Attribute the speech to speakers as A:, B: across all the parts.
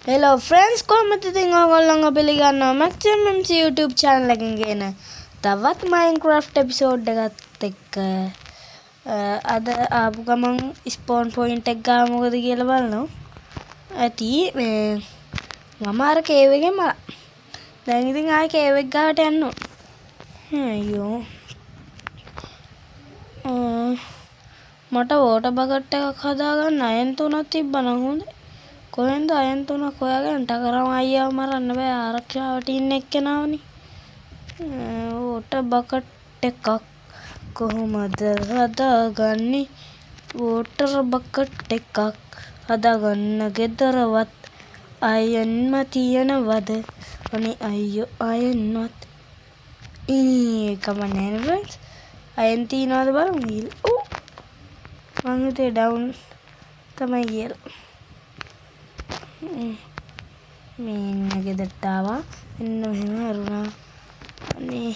A: Hello friends, කොහොමද ඉතින් ඔයගොල්ලෝ පිළිගන්නවා Maximums YouTube channel එකෙන් ගෙන තවත් Minecraft episode එකත් එක්ක අද ආපු ගමන් spawn point එක ගාව මොකද කියලා බලනවා. ඇති මේ මම අර cave එකෙන් මලා. දැන් ඉතින් ආයේ cave එක ගාවට යන්න ඕන. අයියෝ. මට water bucket එකක් හදාගන්න අයන් තුනක් තිබ්බනම් හොඳයි. කොහෙන්ද අයන් තුනක් හොයාගෙන ටකරම අයියාව මරන්න බෑ ආරක්ෂාවට ඉන්න එක්කෙනාවනේ. water bucket එකක් කොහොමද හදාගන්නේ? water bucket එකක් හදාගන්න ගෙදරවත් අයන්ම තියනවද? අනේ අයියෝ අයන්වත් කමන්නේ නේ friends. අයන් තියනවද බලමු ගිහලා. මං හිතුවේ down තමයි කියලා. මෙන්න ගෙදරට ආවා. එන්න මෙහෙම හරුණා. අනේ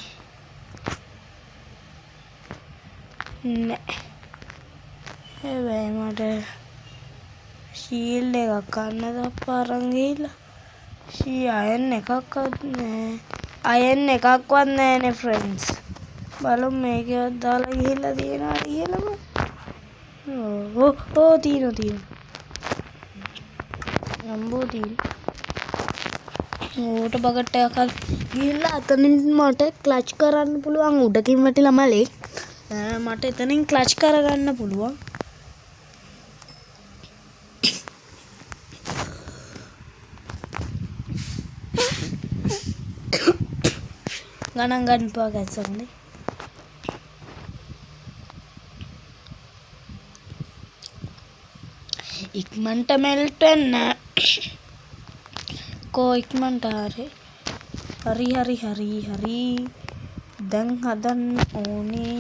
A: නෑ. හැබැයි මට ෂීල්ඩ් එකක් ගන්න තප්පාරන් ගිහිල්ලා. අයන් එකක්වත් නෑ. අයන් එකක්වත් නෑනේ friends. බලමු මේකවත් දාලා ගිහිල්ලා තියනවා කියලා. තියෙනවා. අම්බෝ water bucket එකක් ගිහිල්ලා අතනින් මට ක්ලච් කරන්න පුළුවන්. උඩකින් වැටිලා මලේ මට එතනින් ක්ලච් කරගන්න පුළුවන්. ගණන් ගන්න පා ගැස්සන්නේ. ඉක්මනට මෙල්ට් වෙන්න. කෝ ඉක්මනට හරි. දැන් හදන්න ඕනේ.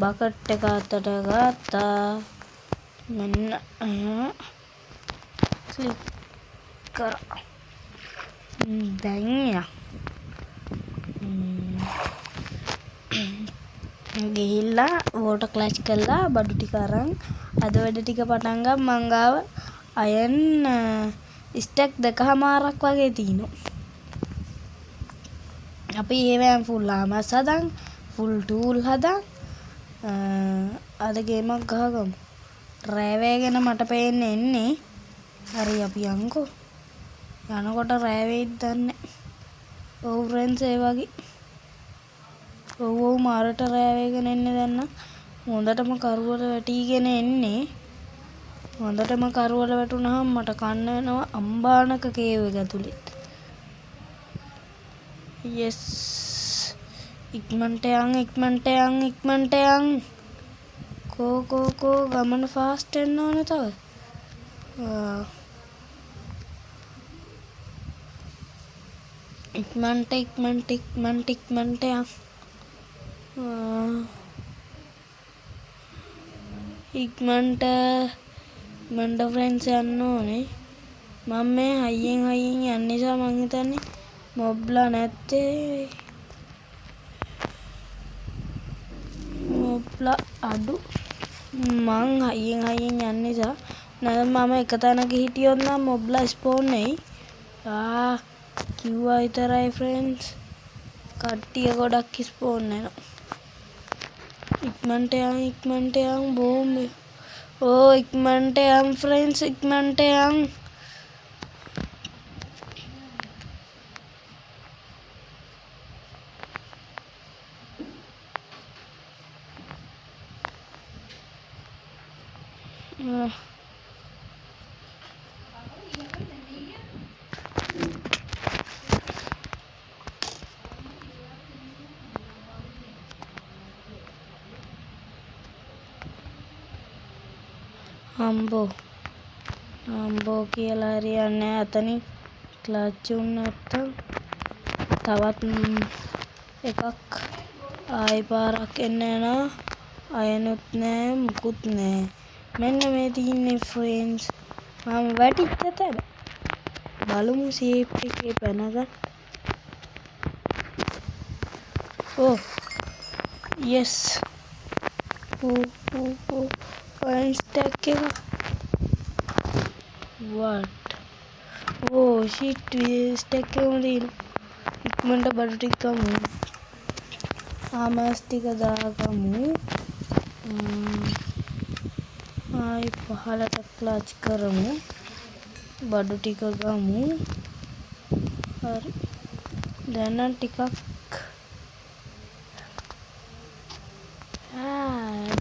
A: බකට් එක අතට ගත්තා. මෙන්න ක්ලික් කරා. දැන් ගිහිල්ලා වෝටර් ක්ලච් කළා බඩු ටික අරන් අද වැඩ ටික පටන් ගමු. මං ගාව අයන් ස්ටැක් දෙකමාරක් වගේ තියෙනවා. අපි ඒවෙන් ෆුල් ආමස් හදන් ෆුල් ටූල් හදන් අද ගේමක් ගහගමු. රෑ වේගෙන මට පේන්නේ එන්නේ. හරි අපි යන්කෝ. යනකොට රෑ වෙයිද දන්නේ. ඔව් friends ඒ වගේ. ඔව් මාරට රෑ වේගෙන එන්නේ දැන් නම් හොඳටම කරුවල වැටිගෙන එන්නේ. හොඳටම කරුවල වැටුනහම මට කන්න වෙනවා අම්බානක කේව් එක ඇතුලේ. yes ඉක්මනට යන්. කෝ ගමන ෆාස්ට් වෙන්න ඕන තව. ඉක්මනට යන්. ඉක්මනට friends යන්න ඕනේ. මම මේ හයියෙන් යන්න නිසා මං හිතන්නේ මොබ්ලා නැත්තේ. මොබ්ලා අඩු. මං හයියෙන් යන්න නිසා නැත්නම් මම එක තැනක හිටියොත් නම් මොබ්ලා ස්පෝන් වෙයි. කිව්වා විතරයි friends. කට්ටිය ගොඩක් ස්පෝන් වෙනවා. ඉක්මනට යන් බෝම්බ. ඉක්මනට යන් friends ඉක්මනට යන්. අම්බෝ කියලා හරියන්නේ අතනින් ක්ලච් උන් නැත්තම් තවත් එකක් ආයි පාරක් එන්න යනවා. අයනුත් නෑ මුකුත් නෑ. මෙන්න මේ තියෙන්නේ friends. මම වැටිච්ච තැන. බලමු සේෆ් එකේ පැනගන්න. yes stack එක what ඕ ෂිට් ස්ටෙක් එකම තියෙන. ඉක්මනට බඩු ටික ගමු. ආමස් ටික දාගමු. ආයි පහලට ක්ලච් කරමු. බඩු ටික ගමු. හරි. දැන් නම් ටිකක්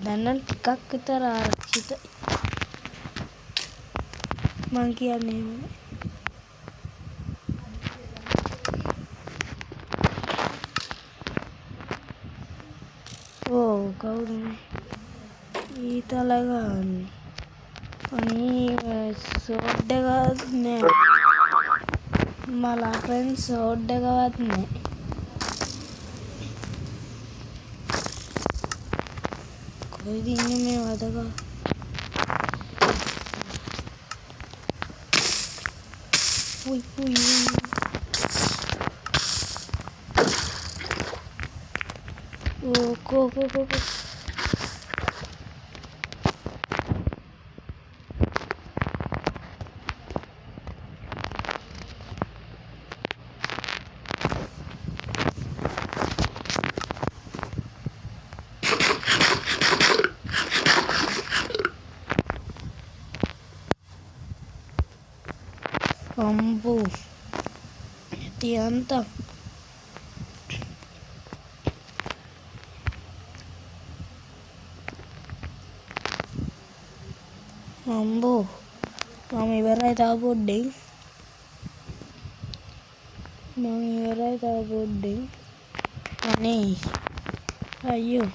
A: දැන් නම් ටිකක් විතර ආරක්ෂිතයි. මං කියන්නේ එහෙමයි. ඕ කවුද මේ ඊතල ගන්නේ? අනේ සෝඩ් එකවත් නෑ. මලා ෆ්‍රෙන්ඩ්ස් සෝඩ් එකවත් නෑ. කොහෙද ඉන්නේ මේ වදකා? උයි උයි. ඕ කෝ. අම්බෝ තියන්ත අම්බෝ මම ඉවරයි තව පොඩ්ඩෙන්. අනේ අයියෝ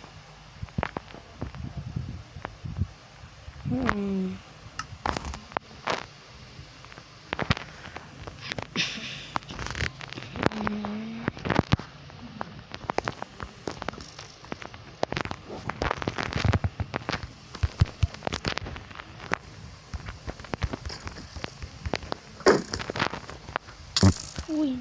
A: උයි.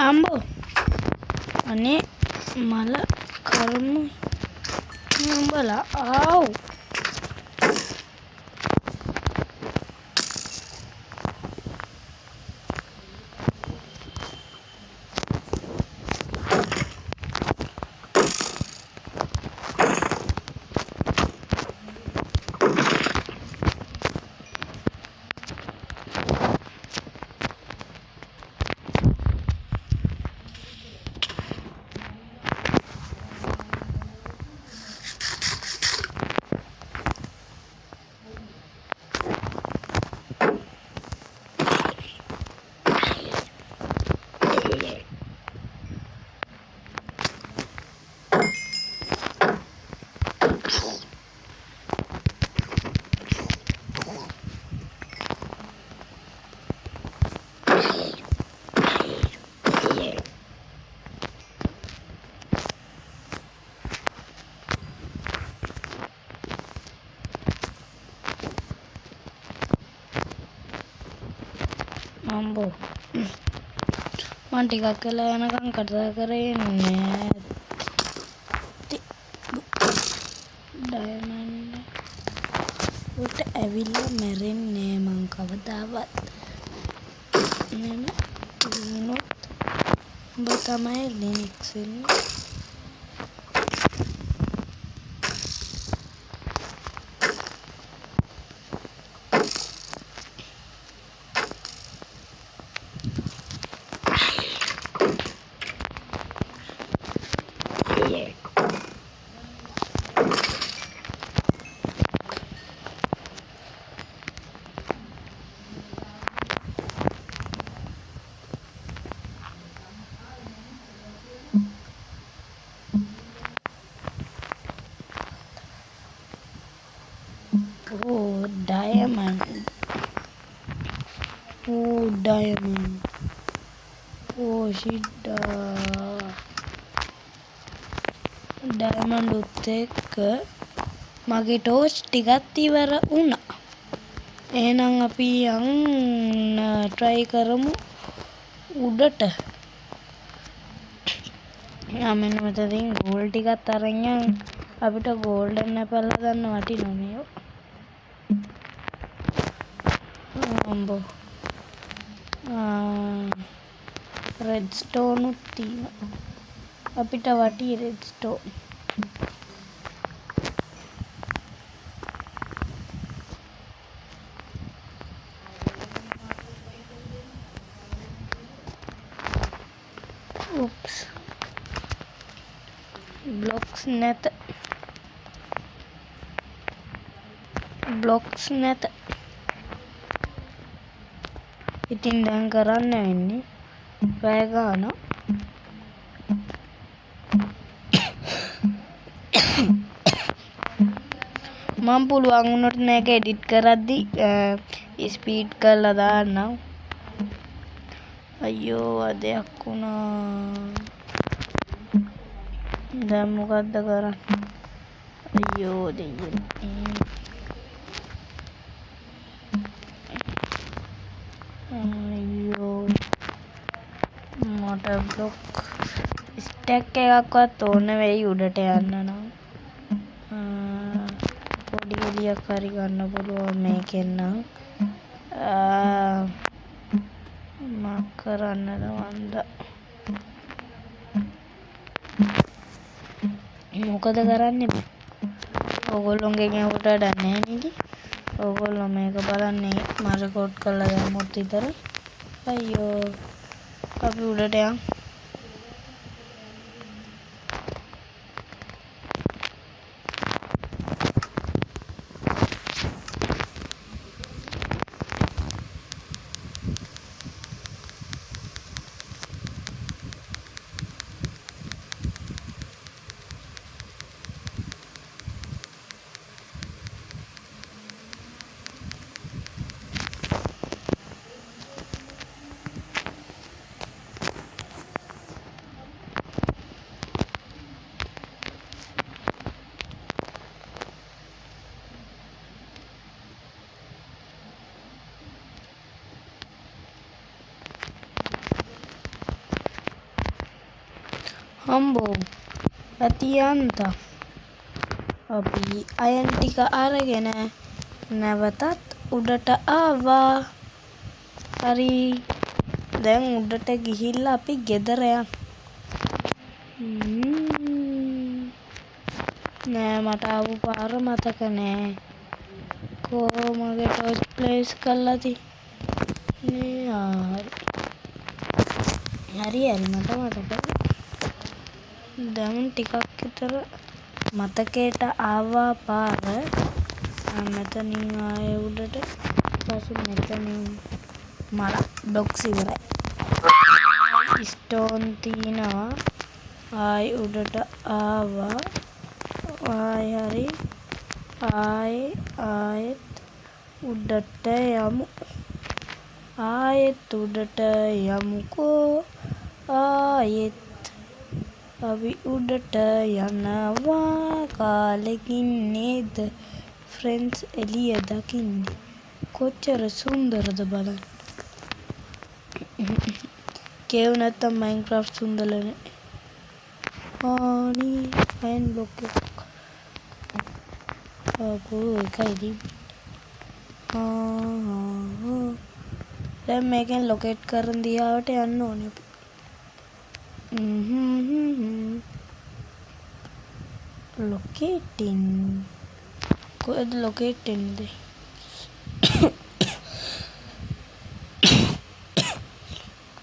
A: අම්බෝ අනේ මල කරමු උඹලා ආව්. අම්බෝ මං ටිකක් වෙලා යනකම් කතා කරේ නෑ. ඩයමන්ඩ් උට ඇවිල්ලා මැරෙන්නේ මං කවදාවත්. නෙමෙයි වුණොත් උඹ තමයි ලිනක්ස් වෙන්නේ. Oh, diamond. Oh, diamond. Oh, shit. Diamond උත් එක්ක මගේ ටෝච් ටිකත් ඉවර වුණා. එහෙනම් අපි යන්න try කරමු උඩට. මෙන්න මෙතනින් ගෝල්ඩ් ටිකත් අරන් යන්න. අපිට ගෝල්ඩන් ඇපල් හදන්න වටිනවා මේවා. අම්බෝ. රෙඩ් ස්ටෝන් උත් තියෙනවා. අපිට වටි රෙඩ් ස්ටෝන්. Oops. Blocks නැත. ඉතින් දැන් කරන්න වෙන්නේ පැය ගානක් මම පුළුවන් වුණොත් මේක එඩිට් කරද්දි ස්පීඩ් කරලා දාන්නම්. අයියෝ අදයක් වුණා. දැන් මොකද්ද කරන්නේ? අයියෝ දෙයියනේ. අයියෝ මට බ්ලොක් ස්ටැක් එකක්වත් ඕන වෙයි උඩට යන්න නම්. පොඩි එලියක් හරි ගන්න පුළුවන් මේකෙන් නම්. මක් කරන්නද වන්ද? මොකද කරන්නේ? ඕගොල්ලෝගෙන් ඇහුවට වැඩක් නැහැ නේද? ඕගොල්ලෝ මේක බලන්නේ මම රෙකෝඩ් කරලා දැම්මොත් විතර. අයියෝ අපි උඩට යන්. හම්බෝ ඇතියන්ත අපි අයන් ටික අරගෙන නැවතත් උඩට ආවා. හරි දැන් උඩට ගිහිල්ලා අපි ගෙදර යන්. නෑ මට ආපු පාර මතක නෑ. කොහොමගේ ටොච් ප්ලේස් කරලා තියෙන්නේ? හරි මට මතකයි. දැන් ටිකක් විතර මතකයට ආවා පාර. මෙතනින් ආයේ උඩට පසු මෙතනින් මල බොක්ස් ඉවරයි. ස්ටෝන් තියනවා. ආයි උඩට ආවා. හරි ආයෙත් උඩට යමු. ආයෙත් උඩට යමුකෝ. ආයෙත් අපි උඩට යනවා. කාලෙකින් නේද ෆ්‍රෙන්ඩ්ස් එළිය දකින්නේ. කොච්චර සුන්දරද බලන්න. කේව් නැත්තම් මයින්ක්‍රාෆ්ට් සුන්දරනේ. අනේ අයන් බ්ලොක් එක. අපෝ එකයි දැන් මේකෙන් ලොකේට් කරන් දිහාවට යන්න ඕනේ අපි. ලොකේටින් කොහෙද ලොකේට් වෙන්නේ?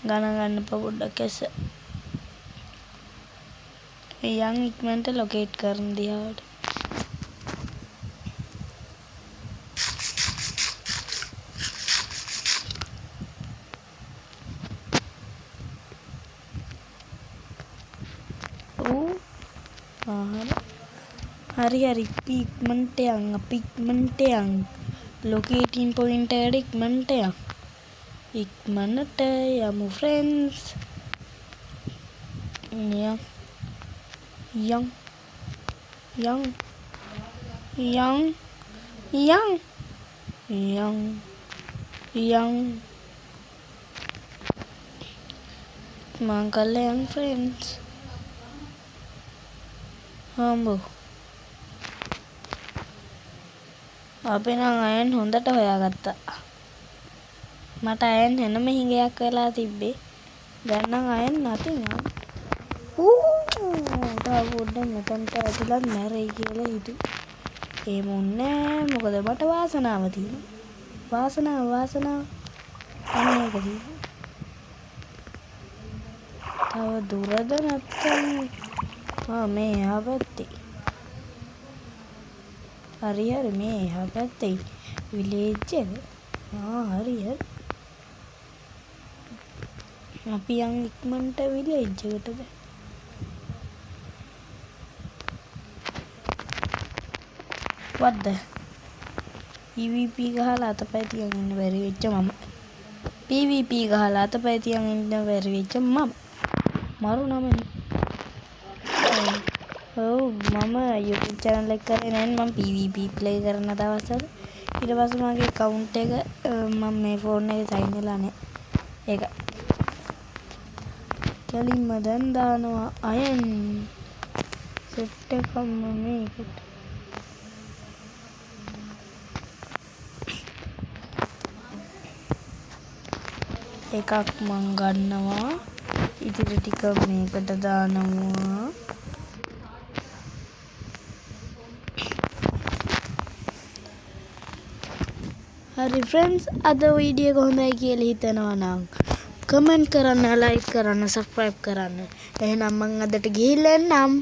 A: ගණන් පොඩ්ඩක් ඇස. යන් ඉක්මනට ලොකේට් කරන් දිහාවට. හරි අපි ඉක්මනට යන්. ලොකේටින් පොයින්ට් එකට ඉක්මනට යන්. ඉක්මනට යමු ෆ්‍රෙන්ඩ්ස්. යන්. මංගල යන් ෆ්‍රෙන්ඩ්ස්. හම්බු. අපි නම් අයන් හොඳට හොයාගත්තා. මට අයන් එනම හිඟයක් වෙලා තිබ්බේ. දැන් නම් අයන් නැති නෑ. තා පොඩ්ඩක් මෙතනට ඇවිල්ලා මැරෙයි කියලා හිතුවා. ඒ මොන්නේ මොකද මට වාසනාව තියෙනවා. වාසනාව. අන්න ඒක තියෙනවා. තව දුරද නැත්තම් මේ එහා පැත්තේ. හරි මේ එහා පැත්තේ විලේජ් එක. හරි. අපි යන් ඉක්මනට විලේජ් එකටද. වද්ද PVP ගහලා අතපය තියන් ඉන්න බැරි වෙච්ච මම. PVP ගහලා අතපය තියන් ඉන්න බැරි වෙච්ච මම. මරු නමනේ. මම YouTube channel එක කරේ නැහැ. මම PVP play කරන දවස්වල ඊට පස්සේ මගේ account එක මම මේ phone එකේ sign වෙලා නැහැ. ඒක. කෙලින්ම දැන් දානවා අයන් set එකම මේකට. එකක් මං ගන්නවා. ඉතිරි ටික මේකට දානවා. හරි ෆ්‍රෙන්ඩ්ස්, අද වීඩියෝ එක හොඳයි කියලා හිතනවා නම් කමෙන්ට් කරන්න, ලයික් කරන්න, සබ්ස්ක්‍රයිබ් කරන්න. එහෙනම් මං අදට ගිහිල්ලා එන්නම්.